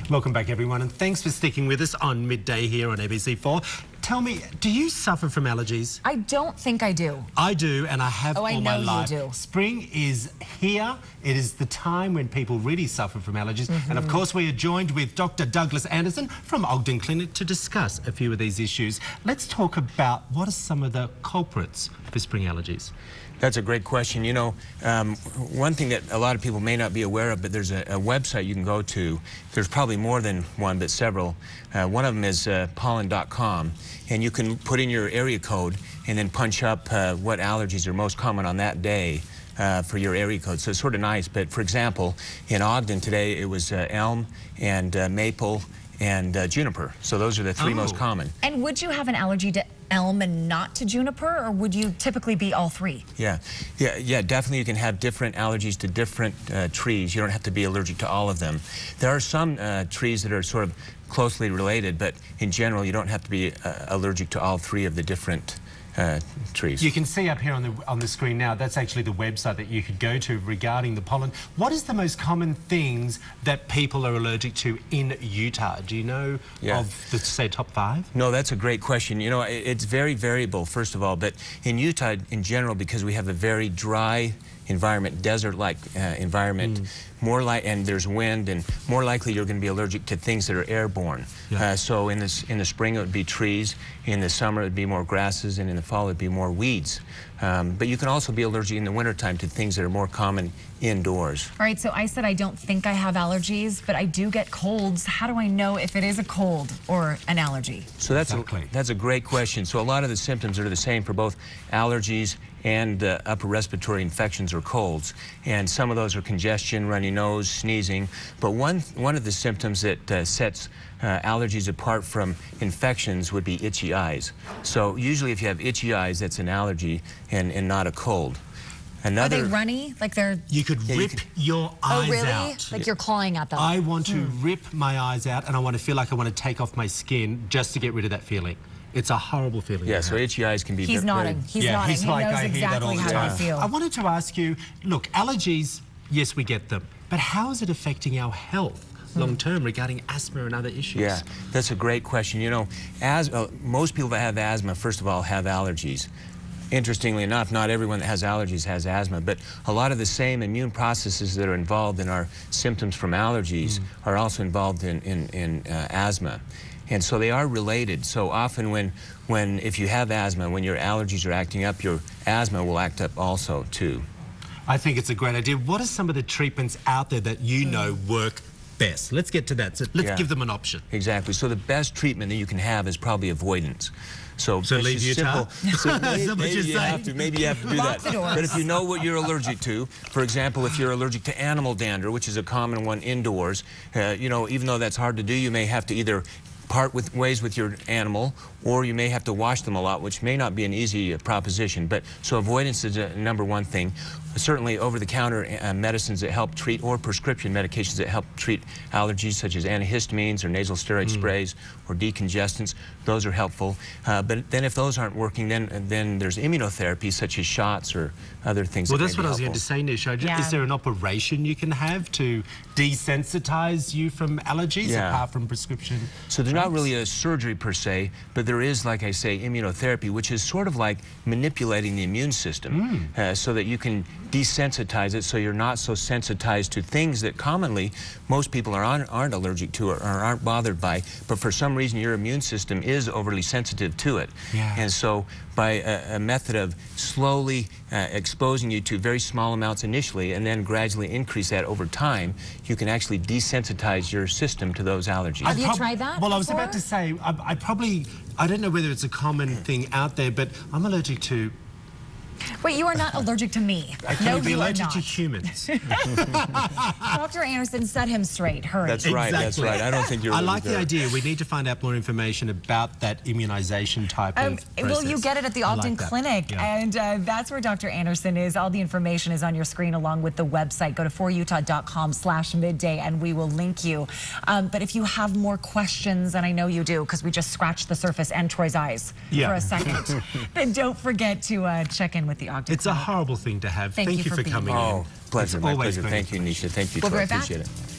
Welcome back, everyone, and thanks for sticking with us on Midday here on ABC4. Tell me, do you suffer from allergies? I don't think I do. I do, and I have all my life. Oh, I know you do. Spring is here. It is the time when people really suffer from allergies. And of course, we are joined with Dr. Douglas Anderson from Ogden Clinic to discuss a few of these issues. Let's talk about what are some of the culprits for spring allergies. That's a great question. You know, one thing that a lot of people may not be aware of, but there's a website you can go to. There's probably more than one, but several. One of them is pollen.com, and you can put in your area code and then punch up what allergies are most common on that day for your area code. So it's sort of nice. But for example, in Ogden today, it was elm and maple and juniper. So those are the three most common. And would you have an allergy to elm and not to juniper, or would you typically be all three? Yeah, definitely you can have different allergies to different trees. You don't have to be allergic to all of them. There are some trees that are sort of closely related, but in general you don't have to be allergic to all three of the different trees. You can see up here on the screen now, that's actually the website that you could go to regarding the pollen. What is the most common things that people are allergic to in Utah? Do you know of the, say, top 5? No, that's a great question. You know, it's very variable, first of all, but in Utah in general, because we have a very dry environment, desert-like environment, and there's wind, and more likely you're going to be allergic to things that are airborne. So in the spring it would be trees, in the summer it would be more grasses, and in the fall it would be more weeds. But you can also be allergic in the wintertime to things that are more common indoors. All right, so I said I don't think I have allergies, but I do get colds. How do I know if it is a cold or an allergy? So that's a great question. So a lot of the symptoms are the same for both allergies and upper respiratory infections or colds. And some of those are congestion, runny nose, sneezing. But one of the symptoms that sets allergies apart from infections would be itchy eyes. So usually if you have itchy eyes, that's an allergy and not a cold. Are they runny? Like they're... You could rip your eyes out. Oh, really? Like you're clawing at them. I want to rip my eyes out, and I want to feel like I want to take off my skin just to get rid of that feeling. It's a horrible feeling. Yeah, so itchy eyes can be... He's nodding. He's nodding. He's like, he knows I hear that all exactly the how time. I feel. I wanted to ask you, look, allergies, yes, we get them, but how is it affecting our health long-term regarding asthma and other issues? Yeah, that's a great question. You know, most people that have asthma, first of all, have allergies. Interestingly enough, not everyone that has allergies has asthma, but a lot of the same immune processes that are involved in our symptoms from allergies are also involved in asthma. And so they are related. So often if you have asthma, when your allergies are acting up, your asthma will act up also too. I think it's a great idea. What are some of the treatments out there that you know work best? Let's get to that. So let's give them an option. Exactly. So the best treatment that you can have is probably avoidance. So leave Utah? So maybe you have to do that. But if you know what you're allergic to, for example, if you're allergic to animal dander, which is a common one indoors, you know, even though that's hard to do, you may have to either part ways with your animal, or you may have to wash them a lot, which may not be an easy proposition. But so avoidance is a #1 thing. Certainly over-the-counter medicines that help treat, or prescription medications that help treat allergies, such as antihistamines or nasal steroid sprays or decongestants, those are helpful. But then if those aren't working, then there's immunotherapy, such as shots or other things. Well, that's what I was going to say, Nisha. Is there an operation you can have to desensitize you from allergies apart from prescription? So there's not really a surgery per se, but there is, like I say, immunotherapy, which is sort of like manipulating the immune system so that you can desensitize it, so you're not so sensitized to things that commonly most people aren't allergic to or aren't bothered by, but for some reason your immune system is overly sensitive to it. And so by a method of slowly exposing you to very small amounts initially and then gradually increase that over time, you can actually desensitize your system to those allergies. Have you tried that Well, I was about to say, I don't know whether it's a common thing out there, but I'm allergic to... Wait, you are not allergic to me. Can you be allergic to humans? Dr. Anderson, set him straight. Hurry. That's right, that's right. I don't think you're I like the idea. We need to find out more information about that immunization type of process. Well, you get it at the Ogden Clinic, and that's where Dr. Anderson is. All the information is on your screen along with the website. Go to 4utah.com/midday and we will link you. But if you have more questions, and I know you do because we just scratched the surface and Troy's eyes for a second, then don't forget to check in with the Ogden It's Clinic. a horrible thing to have. Thank you for coming in. Oh, pleasure. My pleasure. Great. Thank you, Nisha. Thank you, Troy. We'll be right back. Appreciate it.